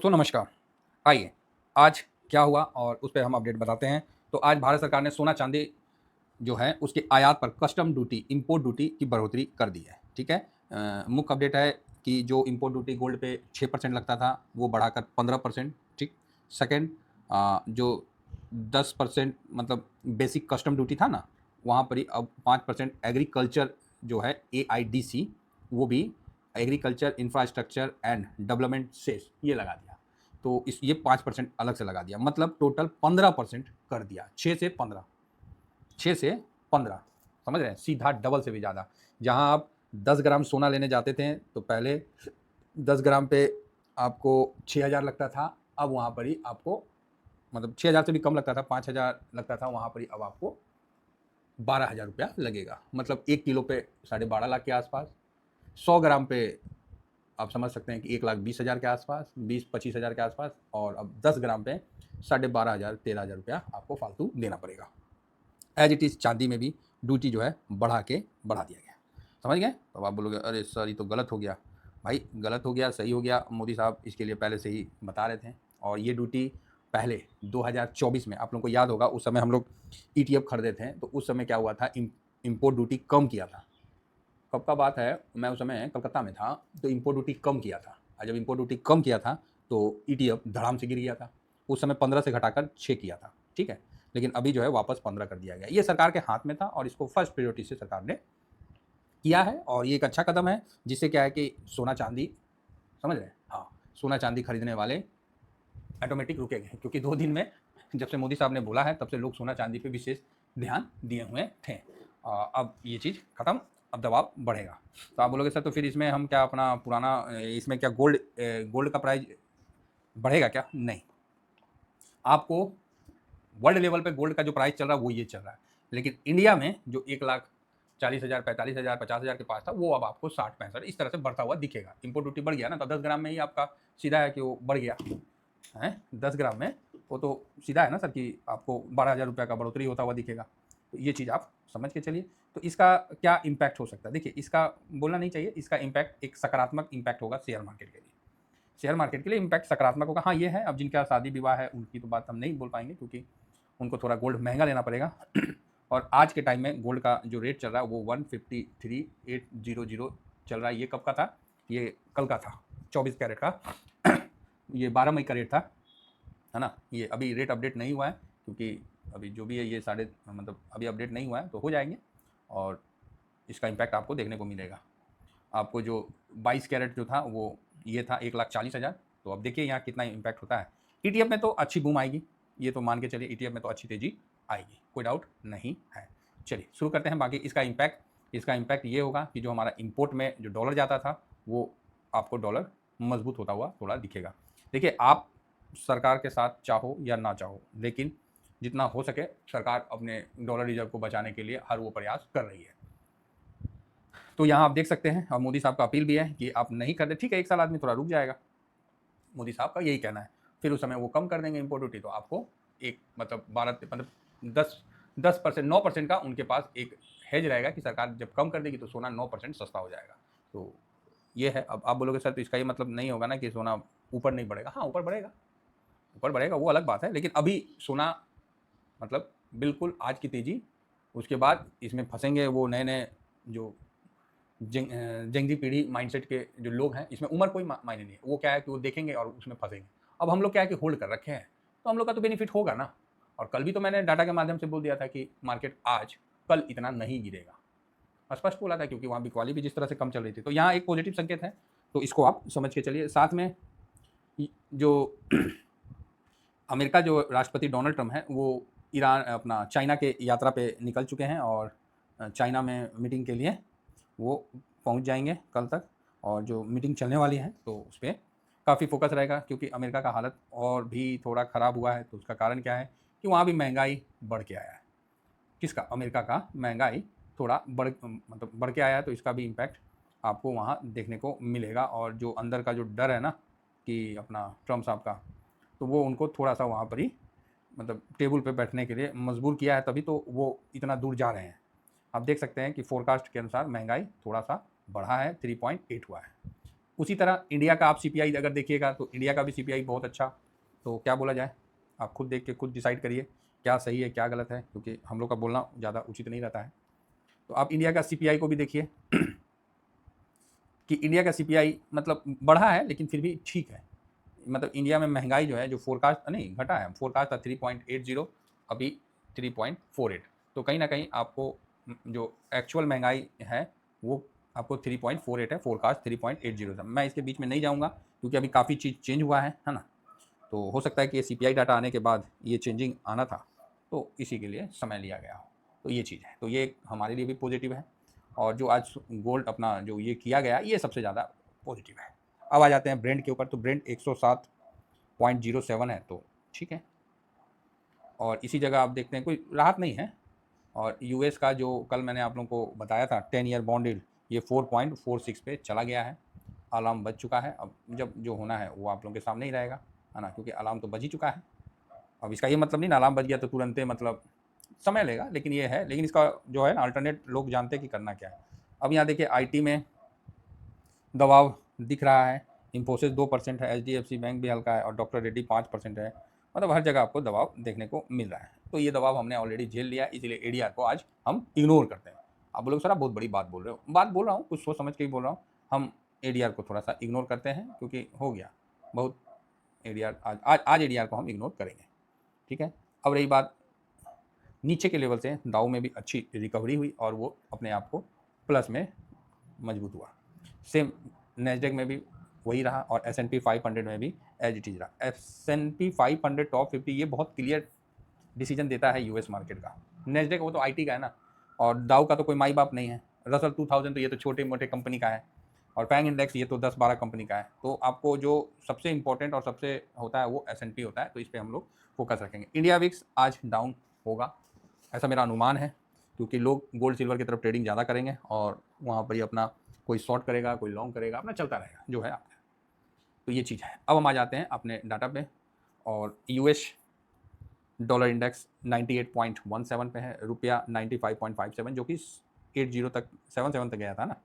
तो नमस्कार। आइए, आज क्या हुआ और उस पे हम अपडेट बताते हैं। तो आज भारत सरकार ने सोना चांदी जो है उसके आयात पर कस्टम ड्यूटी, इम्पोर्ट ड्यूटी की बढ़ोतरी कर दी है। ठीक है। मुख्य अपडेट है कि जो इम्पोर्ट ड्यूटी गोल्ड पे 6% लगता था वो बढ़ाकर 15%। ठीक। सेकेंड, जो 10% मतलब बेसिक कस्टम ड्यूटी था ना, वहाँ पर ही अब 5% एग्रीकल्चर जो है AIDC, वो भी agriculture infrastructure and development cess ये लगा दिया। तो इस ये 5% अलग से लगा दिया, मतलब टोटल 15% कर दिया। 6 से 15 समझ रहे हैं, सीधा डबल से भी ज़्यादा। जहां आप 10 ग्राम सोना लेने जाते थे तो पहले 10 ग्राम पे आपको 6,000 लगता था, अब वहां पर ही आपको मतलब 6,000 से भी कम लगता था, 5,000 लगता था, वहां पर ही अब आपको 12,000 रुपया लगेगा। मतलब 1 किलो पे 12.5 लाख के आसपास। 100 ग्राम पे आप समझ सकते हैं कि 1,20,000 के आसपास, 20-25,000 के आसपास। और अब 10 ग्राम पे 12,500 13,000 रुपया आपको फालतू देना पड़ेगा। एज इट इज़ चांदी में भी ड्यूटी जो है बढ़ा दिया गया। समझ गए? तो आप बोलोगे अरे सर ये तो गलत हो गया। भाई गलत हो गया, सही हो गया, मोदी साहब इसके लिए पहले से ही बता रहे थे। और ये ड्यूटी पहले 2024 में आप लोगों को याद होगा, उस समय हम लोग ETF खरीदे थे, तो उस समय क्या हुआ था, इम्पोर्ट ड्यूटी कम किया था। कब का बात है, मैं उस समय कलकत्ता में था, तो इम्पोर्ट ड्यूटी कम किया था। और जब इम्पोर्ट ड्यूटी कम किया था तो ETF धड़ाम से गिर गया था। उस समय 15 से घटाकर 6 किया था। ठीक है। लेकिन अभी जो है वापस 15 कर दिया गया। ये सरकार के हाथ में था और इसको फर्स्ट प्रायोरिटी से सरकार ने किया है। और ये एक अच्छा कदम है, जिससे क्या है कि सोना चांदी, समझ रहे हैं, हाँ, सोना चांदी खरीदने वाले ऑटोमेटिक रुकेंगे, क्योंकि 2 दिन में जब से मोदी साहब ने बोला है तब से लोग सोना चांदी पे विशेष ध्यान दिए हुए थे। अब ये चीज़ खत्म, अब दबाव बढ़ेगा। तो आप बोलोगे सर तो फिर इसमें हम क्या अपना पुराना इसमें क्या गोल्ड का प्राइस बढ़ेगा क्या? नहीं। आपको वर्ल्ड लेवल पे गोल्ड का जो प्राइस चल रहा है वो ये चल रहा है, लेकिन इंडिया में जो 1,40,000 45,000 50,000 के पास था, वो अब आपको 60-65 इस तरह से बढ़ता हुआ दिखेगा। इम्पोर्ट ड्यूटी बढ़ गया ना, तो 10 ग्राम में ही आपका सीधा है कि वो बढ़ गया है। 10 ग्राम में वो तो सीधा है ना सर कि आपको 12,000 रुपये का बढ़ोतरी होता हुआ दिखेगा। तो ये चीज़ आप समझ के चलिए। तो इसका क्या इम्पैक्ट हो सकता है? देखिए, इसका बोलना नहीं चाहिए, इसका इम्पैक्ट एक सकारात्मक इम्पैक्ट होगा शेयर मार्केट के लिए। शेयर मार्केट के लिए इम्पैक्ट सकारात्मक होगा। हाँ ये है, अब जिनका शादी विवाह है उनकी तो बात हम नहीं बोल पाएंगे, क्योंकि उनको थोड़ा गोल्ड महंगा लेना पड़ेगा। और आज के टाइम में गोल्ड का जो रेट चल रहा है वो 153,800 चल रहा है। ये कब का था? ये कल का था, 24 कैरेट का। ये 12 मई का रेट था, है ना। ये अभी रेट अपडेट नहीं हुआ है, क्योंकि अभी जो भी है ये मतलब अभी अपडेट नहीं हुआ है, तो हो जाएंगे और इसका इम्पैक्ट आपको देखने को मिलेगा। आपको जो 22 कैरेट जो था वो ये था 1,40,000। तो अब देखिए यहाँ कितना इम्पैक्ट होता है। ETF में तो अच्छी बूम आएगी, ये तो मान के चलिए, ETF में तो अच्छी तेज़ी आएगी, कोई डाउट नहीं है। चलिए शुरू करते हैं। बाकी इसका इम्पैक्ट ये होगा कि जो हमारा इम्पोर्ट में जो डॉलर जाता था वो आपको डॉलर मजबूत होता हुआ थोड़ा दिखेगा। देखिए, आप सरकार के साथ चाहो या ना चाहो, लेकिन जितना हो सके सरकार अपने डॉलर रिजर्व को बचाने के लिए हर वो प्रयास कर रही है। तो यहाँ आप देख सकते हैं, और मोदी साहब का अपील भी है कि आप नहीं कर दे, ठीक है, 1 साल आदमी थोड़ा रुक जाएगा, मोदी साहब का यही कहना है। फिर उस समय वो कम कर देंगे इम्पोर्ट ड्यूटी, तो आपको एक मतलब 12 मतलब 10% 9% का उनके पास एक हेज रहेगा कि सरकार जब कम कर देगी तो सोना 9% सस्ता हो जाएगा। तो ये है। अब आप बोलोगे सर तो इसका ये मतलब नहीं होगा ना कि सोना ऊपर नहीं बढ़ेगा? हाँ ऊपर बढ़ेगा, वो अलग बात है। लेकिन अभी सोना मतलब बिल्कुल आज की तेज़ी, उसके बाद इसमें फंसेंगे वो नए नए जो जंगी पीढ़ी माइंडसेट के जो लोग हैं। इसमें उम्र कोई मायने नहीं है, वो क्या है कि वो देखेंगे और उसमें फंसेंगे। अब हम लोग क्या है कि होल्ड कर रखे हैं, तो हम लोग का तो बेनिफिट होगा ना। और कल भी तो मैंने डाटा के माध्यम से बोल दिया था कि मार्केट आज कल इतना नहीं गिरेगा, स्पष्ट बोला था, क्योंकि वहाँ बिकवाली भी जिस तरह से कम चल रही थी। तो यहाँ एक पॉजिटिव संकेत है, तो इसको आप समझ के चलिए। साथ में जो अमेरिका जो राष्ट्रपति डोनाल्ड ट्रंप है वो ईरान अपना चाइना के यात्रा पे निकल चुके हैं, और चाइना में मीटिंग के लिए वो पहुंच जाएंगे कल तक। और जो मीटिंग चलने वाली है तो उस पर काफ़ी फोकस रहेगा, क्योंकि अमेरिका का हालत और भी थोड़ा ख़राब हुआ है। तो उसका कारण क्या है कि वहाँ भी महंगाई बढ़ के आया है। किसका? अमेरिका का महंगाई थोड़ा बढ़ के आया है, तो इसका भी इम्पैक्ट आपको वहाँ देखने को मिलेगा। और जो अंदर का जो डर है ना कि अपना ट्रम्प साहब का, तो वो उनको थोड़ा सा वहाँ पर ही मतलब टेबल पे बैठने के लिए मजबूर किया है, तभी तो वो इतना दूर जा रहे हैं। आप देख सकते हैं कि फोरकास्ट के अनुसार महंगाई थोड़ा सा बढ़ा है, 3.8 हुआ है। उसी तरह इंडिया का आप सीपीआई अगर देखिएगा तो इंडिया का भी सीपीआई बहुत अच्छा, तो क्या बोला जाए, आप खुद देख के खुद डिसाइड करिए क्या सही है क्या गलत है, क्योंकि हम लोग का बोलना ज़्यादा उचित नहीं रहता है। तो आप इंडिया का सीपीआई को भी देखिए कि इंडिया का सीपीआई मतलब बढ़ा है लेकिन फिर भी ठीक है। मतलब इंडिया में महंगाई जो है, जो फोरकास्ट नहीं घटा है, फोरकास्ट था 3.80, अभी 3.48, तो कहीं ना कहीं आपको जो एक्चुअल महंगाई है वो आपको 3.48 है, फोरकास्ट 3.80 था। मैं इसके बीच में नहीं जाऊंगा क्योंकि अभी काफ़ी चीज़ चेंज हुआ है ना, तो हो सकता है कि ये सीपीआई डाटा आने के बाद ये चेंजिंग आना था, तो इसी के लिए समय लिया गया हो, तो ये चीज़ है, तो ये हमारे लिए भी पॉजिटिव है। और जो आज गोल्ड अपना जो ये किया गया ये सबसे ज़्यादा पॉजिटिव है। अब आ जाते हैं ब्रेंड के ऊपर, तो ब्रेंड 107.07 है, तो ठीक है। और इसी जगह आप देखते हैं कोई राहत नहीं है। और यूएस का जो कल मैंने आप लोगों को बताया था 10 ईयर बॉन्ड यील्ड, ये 4.46 पे चला गया है, अलार्म बज चुका है। अब जब जो होना है वो आप लोगों के सामने ही रहेगा, है ना, क्योंकि अलार्म तो बज ही चुका है। अब इसका ये मतलब नहीं ना अलार्म बज गया तो तुरंत मतलब समय लेगा, लेकिन ये है, लेकिन इसका जो है ना अल्टरनेट लोग जानते हैं कि करना क्या है। अब यहाँ देखिए आईटी में दबाव दिख रहा है, इन्फोसिस 2% है, एचडीएफसी बैंक भी हल्का है और डॉक्टर रेड्डी 5% है, मतलब हर जगह आपको दबाव देखने को मिल रहा है। तो ये दबाव हमने ऑलरेडी झेल लिया, इसलिए एडीआर को आज हम इग्नोर करते हैं। आप बोलोगे सर आप बहुत बड़ी बात बोल रहे हो, बात बोल रहा हूँ कुछ सोच समझ के ही बोल रहा हूँ। हम एडीआर को थोड़ा सा इग्नोर करते हैं क्योंकि हो गया बहुत एडीआर, आज एडीआर को हम इग्नोर करेंगे, ठीक है। अब रही बात नीचे के लेवल से, दाव में भी अच्छी रिकवरी हुई और वो अपने आप को प्लस में मजबूत हुआ। सेम नेस्डेक में भी वही रहा और S&P 500 में भी एज इट इज रहा। S&P 500 टॉप 50 ये बहुत क्लियर डिसीजन देता है यूएस मार्केट का। नेस्डेक वो तो आईटी का है ना, और दाव का तो कोई माई बाप नहीं है। रसल 2000 तो ये तो छोटे मोटे कंपनी का है, और फैंग इंडेक्स ये तो 10-12 कंपनी का है। तो आपको जो सबसे इंपॉर्टेंट और सबसे होता है वो S&P होता है, तो इस पर हम लोग फोकस रखेंगे। इंडिया विक्स आज डाउन होगा ऐसा मेरा अनुमान है, क्योंकि लोग गोल्ड सिल्वर की तरफ ट्रेडिंग ज़्यादा करेंगे और वहाँ पर ही अपना कोई शॉर्ट करेगा कोई लॉन्ग करेगा, अपना चलता रहेगा जो है आपका। तो ये चीज़ है। अब हम आ जाते हैं अपने डाटा पे, और यूएस डॉलर इंडेक्स 98.17 पे है, रुपया 95.57, जो कि 80 तक 77 तक गया था ना,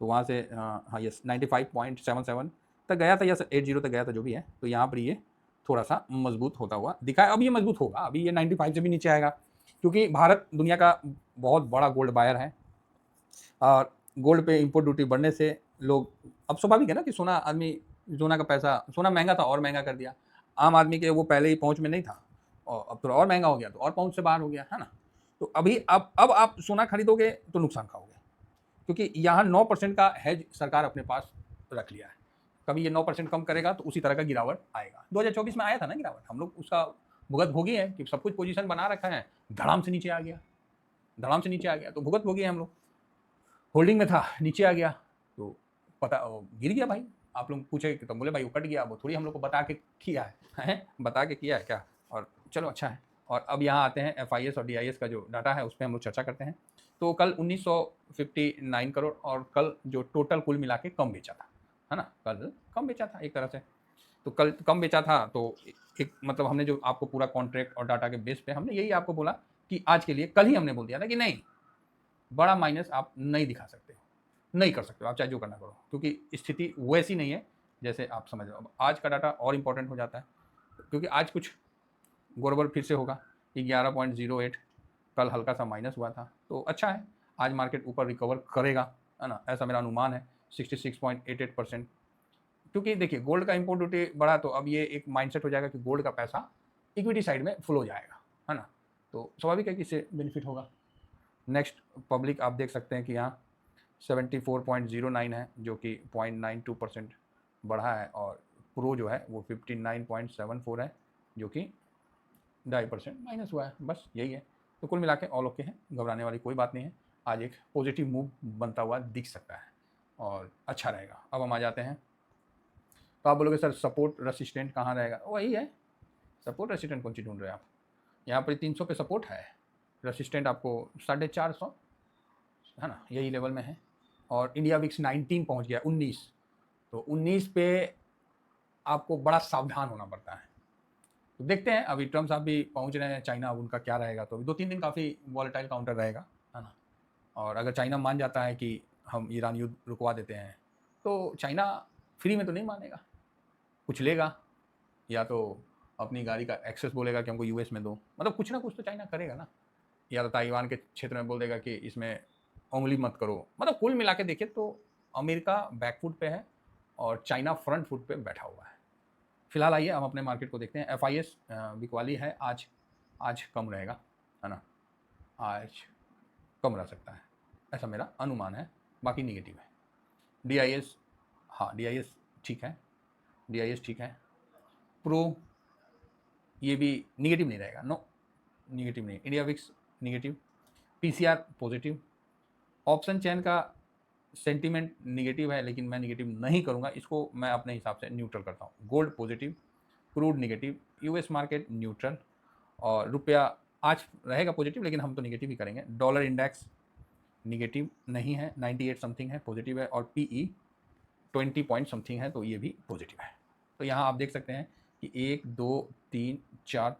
तो वहाँ से हाँ यस 95.77 तक गया था या 80 तक गया था जो भी है। तो यहाँ पर ये थोड़ा सा मजबूत होता हुआ दिखा है। अब ये मजबूत होगा, अभी ये 95 से भी नीचे आएगा, क्योंकि भारत दुनिया का बहुत बड़ा गोल्ड बायर है और गोल्ड पे इंपोर्ट ड्यूटी बढ़ने से लोग, अब स्वाभाविक है ना कि सोना आदमी, सोना का पैसा, सोना महंगा था और महंगा कर दिया। आम आदमी के वो पहले ही पहुंच में नहीं था और अब थोड़ा और महंगा हो गया तो और पहुंच से बाहर हो गया, है ना। तो अभी अब आप सोना खरीदोगे तो नुकसान खाओगे, क्योंकि यहाँ 9% का हेज सरकार अपने पास रख लिया है। कभी ये 9% कम करेगा तो उसी तरह का गिरावट आएगा। 2024 में आया था ना गिरावट, हम लोग उसका भुगत भोगी है कि सब कुछ पोजीशन बना रखा है, धड़ाम से नीचे आ गया, धड़ाम से नीचे आ गया, तो भुगत भोगी है हम लोग। होल्डिंग में था, नीचे आ गया तो पता गिर गया भाई। आप लोग पूछे तो बोले भाई वो कट गया, वो थोड़ी हम लोग को बता के किया है बता के किया है क्या, और चलो अच्छा है। और अब यहाँ आते हैं FIS और DIS का जो डाटा है उस पर हम लोग चर्चा करते हैं। तो कल 1959 करोड़, और कल जो टोटल कुल मिला के कम बेचा था, है ना, कल कम बेचा था एक तरह से। तो कल कम बेचा था तो एक मतलब हमने जो आपको पूरा कॉन्ट्रैक्ट और डाटा के बेस पे हमने यही आपको बोला कि आज के लिए, कल ही हमने बोल दिया था कि नहीं बड़ा माइनस आप नहीं दिखा सकते हो, नहीं कर सकते हो, आप चाहे जो करना करो, क्योंकि स्थिति वैसी नहीं है जैसे आप समझ रहे हो। अब आज का डाटा और इम्पोर्टेंट हो जाता है, क्योंकि आज कुछ गड़बड़ फिर से होगा। 11.08 कल हल्का सा माइनस हुआ था, तो अच्छा है आज मार्केट ऊपर रिकवर करेगा, है ना, ऐसा मेरा अनुमान है। 66.88%, क्योंकि देखिए गोल्ड का इंपोर्ट ड्यूटी बढ़ा तो अब ये एक माइंडसेट हो जाएगा कि गोल्ड का पैसा इक्विटी साइड में फ्लो जाएगा, है ना, तो स्वाभाविक है कि इससे बेनिफिट होगा। नेक्स्ट पब्लिक आप देख सकते हैं कि यहाँ 74.09 है, जो कि 0.92% बढ़ा है, और प्रो जो है वो 59.74 है, जो कि 2.5% माइनस हुआ है, बस यही है। तो कुल मिला के ऑल ओके है, घबराने वाली कोई बात नहीं है। आज एक पॉजिटिव मूव बनता हुआ दिख सकता है और अच्छा रहेगा। अब हम आ जाते हैं, तो आप बोलोगे सर सपोर्ट रेसिस्टेंट कहाँ रहेगा, वही है सपोर्ट रेसिस्टेंट, कौन सी ढूंढ रहे हैं आप। यहाँ पर 300 पे सपोर्ट है, रेसिस्टेंट आपको 450, है ना, यही लेवल में है। और इंडिया विक्स 19 पहुंच गया, 19, तो 19 पे आपको बड़ा सावधान होना पड़ता है। तो देखते हैं, अभी ट्रम्प साहब भी पहुंच रहे हैं चाइना, अब उनका क्या रहेगा, तो 2-3 दिन काफ़ी वॉलेटाइल काउंटर रहेगा, है ना। और अगर चाइना मान जाता है कि हम ईरान युद्ध रुकवा देते हैं, तो चाइना फ्री में तो नहीं मानेगा, कुछ लेगा, या तो अपनी गाड़ी का एक्सेस बोलेगा कि हमको यूएस में दो, मतलब कुछ ना कुछ तो चाइना करेगा ना, या तो ताइवान के क्षेत्र में बोल देगा कि इसमें उंगली मत करो। मतलब कुल मिला के देखिए तो अमेरिका बैकफुट पे है और चाइना फ्रंट फुट पे बैठा हुआ है। फिलहाल आइए हम अपने मार्केट को देखते हैं। FIS बिकवाली है, आज कम रहेगा, है ना, आज कम रह सकता है, ऐसा मेरा अनुमान है, बाकी निगेटिव है। DIS, हाँ DIS ठीक है, DIS ठीक है। प्रो ये भी निगेटिव नहीं रहेगा, नो निगेटिव नहीं। India VIX negative, PCR positive. Option chain का सेंटीमेंट निगेटिव है, लेकिन मैं निगेटिव नहीं करूंगा इसको, मैं अपने हिसाब से न्यूट्रल करता हूँ। Gold positive, crude negative, US market neutral, और रुपया आज रहेगा पॉजिटिव, लेकिन हम तो निगेटिव ही करेंगे। डॉलर इंडेक्स निगेटिव नहीं है, 98 समथिंग है, पॉजिटिव है, और PE 20 पॉइंट समथिंग है, तो ये भी पॉजिटिव है। तो यहाँ आप देख सकते हैं कि 1 2 3 4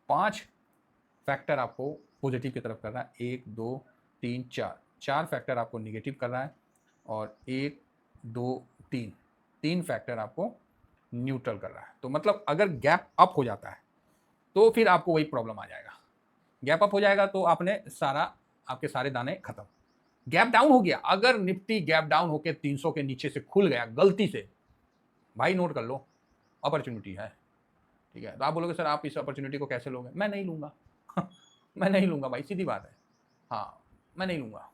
5 फैक्टर आपको पॉजिटिव की तरफ कर रहा है। 1 2 3 4 फैक्टर आपको निगेटिव कर रहा है, और 1 2 3 फैक्टर आपको न्यूट्रल कर रहा है। तो मतलब अगर गैप अप हो जाता है तो फिर आपको वही प्रॉब्लम आ जाएगा। गैप अप हो जाएगा तो आपके सारे दाने खत्म। गैप डाउन हो गया, अगर निफ्टी गैप डाउन होकर 300 के नीचे से खुल गया गलती से, भाई नोट कर लो, अपॉर्चुनिटी है, ठीक है। तो आप बोलोगे सर आप इस अपॉर्चुनिटी को कैसे लोगे? मैं नहीं लूंगा मैं नहीं लूंगा भाई, सीधी बात है, हाँ मैं नहीं लूंगा।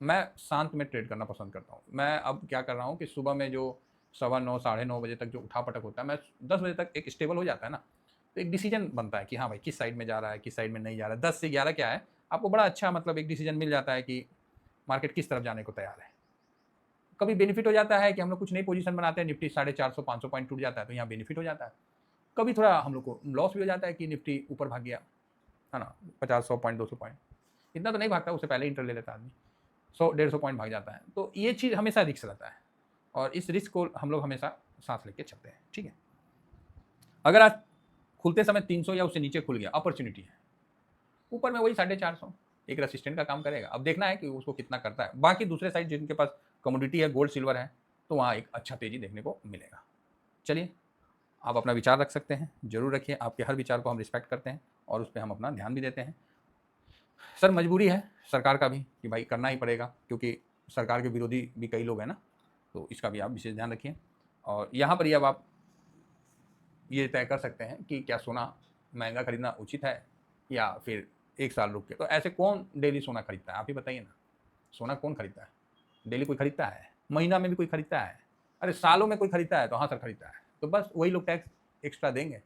मैं शांत में ट्रेड करना पसंद करता हूँ। मैं अब क्या कर रहा हूँ कि सुबह में जो 9:15 9:30 बजे तक जो उठापटक होता है, मैं 10 बजे तक एक स्टेबल हो जाता है ना, तो एक डिसीजन बनता है कि हाँ भाई किस साइड में जा रहा है, किस साइड में नहीं जा रहा है। 10 से 11 क्या है, आपको बड़ा अच्छा मतलब एक डिसीजन मिल जाता है कि मार्केट किस तरफ जाने को तैयार है। कभी बेनिफिट हो जाता है कि हम लोग कुछ नई पोजीशन बनाते हैं, निफ्टी 450 500 पॉइंट टूट जाता है, तो यहाँ बेनिफिट हो जाता है। कभी थोड़ा हम लोग को लॉस भी हो जाता है कि निफ्टी ऊपर भाग गया, है ना, 50 100 पॉइंट 200 पॉइंट, इतना तो नहीं भागता, उससे पहले इंटर ले लेता आदमी, 100 150 पॉइंट भाग जाता है। तो ये चीज़ हमेशा रिस्क रहता है, और इस रिस्क को हम लोग हमेशा साथ लेके चलते हैं, ठीक है। अगर आज खुलते समय 300 या उससे नीचे खुल गया, अपॉर्चुनिटी है, ऊपर में वही 450 एक रेसिस्टेंट का काम करेगा। अब देखना है कि उसको कितना करता है। बाकी दूसरे साइड जिनके पास कमोडिटी है, गोल्ड सिल्वर है, तो वहाँ एक अच्छा तेजी देखने को मिलेगा। चलिए, आप अपना विचार रख सकते हैं, जरूर रखिए, आपके हर विचार को हम रिस्पेक्ट करते हैं और उस पर हम अपना ध्यान भी देते हैं। सर मजबूरी है सरकार का भी कि भाई करना ही पड़ेगा, क्योंकि सरकार के विरोधी भी कई लोग हैं ना, तो इसका भी आप विशेष ध्यान रखिए। और यहाँ पर ही अब आप ये तय कर सकते हैं कि क्या सोना महंगा खरीदना उचित है या फिर एक साल रुक के। तो ऐसे कौन डेली सोना खरीदता है, आप ही बताइए ना। सोना कौन खरीदता है? डेली कोई खरीदता है? महीना में भी कोई खरीदता है? अरे सालों में कोई खरीदता है? तो हाँ सर खरीदता है। तो बस वही लोग टैक्स एक्स्ट्रा देंगे,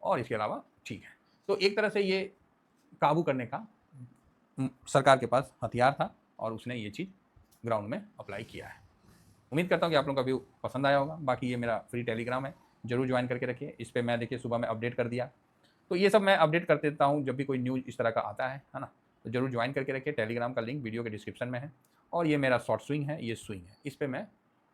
और इसके अलावा ठीक है। तो एक तरह से ये काबू करने का सरकार के पास हथियार था, और उसने ये चीज़ ग्राउंड में अप्लाई किया है। उम्मीद करता हूँ कि आप लोगों का व्यू पसंद आया होगा। बाकी ये मेरा फ्री टेलीग्राम है, जरूर ज्वाइन करके रखिए। इस पर मैं देखिए सुबह में अपडेट कर दिया, तो ये सब मैं अपडेट कर देता हूँ जब भी कोई न्यूज़ इस तरह का आता है ना। तो जरूर ज्वाइन करके रखिए। टेलीग्राम का लिंक वीडियो के डिस्क्रिप्शन में है। और ये मेरा शॉर्ट स्विंग है, ये स्विंग है, इस पर मैं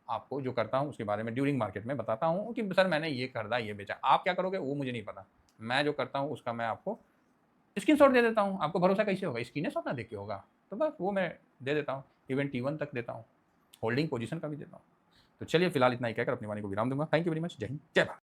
आपको जो करता हूँ उसके बारे में ड्यूरिंग मार्केट में बताता हूँ कि सर मैंने ये खरीदा, ये बेचा। आप क्या करोगे वो मुझे नहीं पता, मैं जो करता हूँ उसका मैं आपको स्क्रीनशॉट दे देता हूँ। आपको भरोसा कैसे होगा? स्क्रीनशॉट ना देख के होगा, तो बस वो मैं दे देता हूँ। इवन T1 तक देता हूँ, होल्डिंग पोजीशन का भी देता हूँ। तो चलिए फिलहाल इतना ही कहकर अपनी वाणी को विराम दूंगा। Thank you very much. जय हिंद, जय भारत।